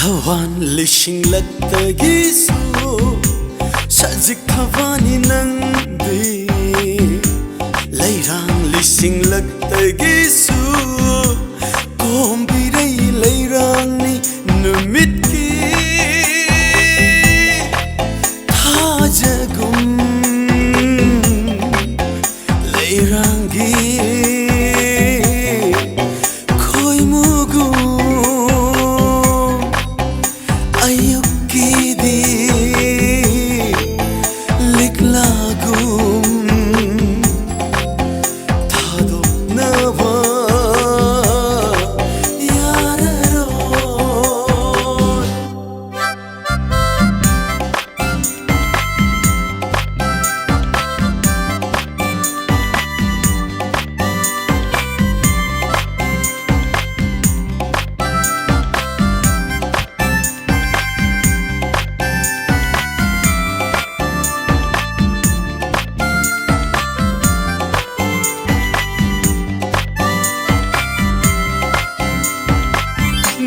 Tawan lishinglagtagisu Sajik thawani nangdi Lairang lishinglagtagisu Kombiray lairang ni numitki Thajagum Lairangi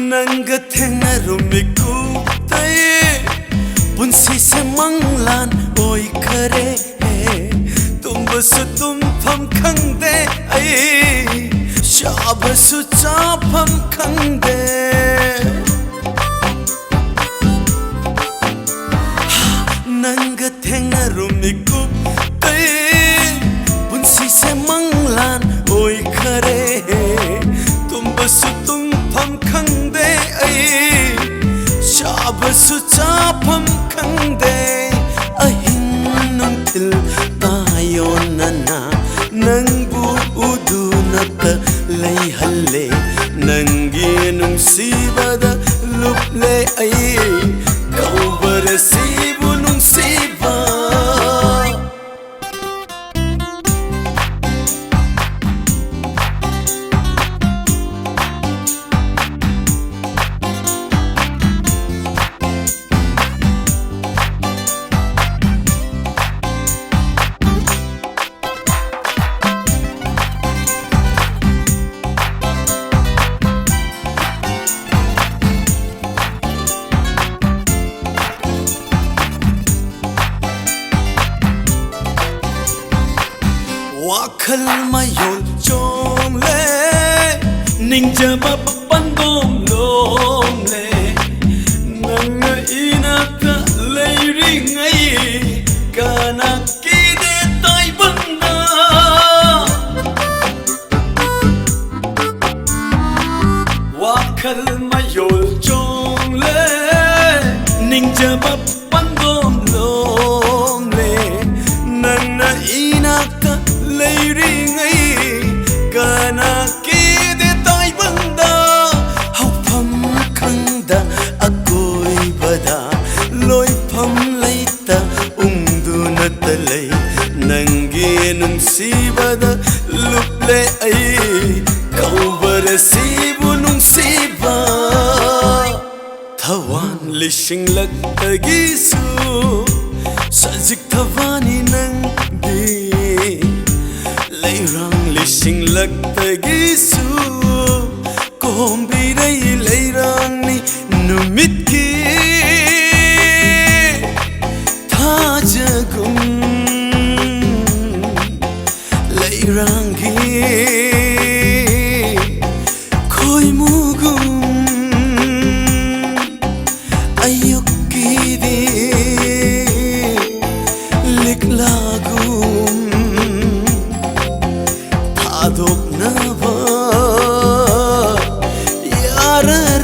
Nanga thengna rumiku taye punsi se manglan oi khare tum basu tum pham khangde ai shabasu cha pham khangde Nanga thengna rumiku taye punsi se manglan oi khare tum basu tum pham khangde Shabasu chapam khangde ahin nungtil tayonana nangbu udunata leihalle nangi nungsibada luple ai kaubarasibu nungsiba Wakhal mayol chom le Ninja mapapandom lom le Nanga inaka leiring ay Kana kide tay banda Wakhal mayol chom le Ninja mapapandom lom le Nanga inaka leiring ai kana kide tai banda haupam khangda akoi bada loi pham leita ungduna talai nangi nungsibada luple ai kaubarasibu nungsiba Thawan lishinglagtagisu sajik thawani nangdi Lairang lishinglagtagisu kombiray lairang ni numitki Thajagum Lairangi khoimugum ayukidi liklagum Adok na ba yara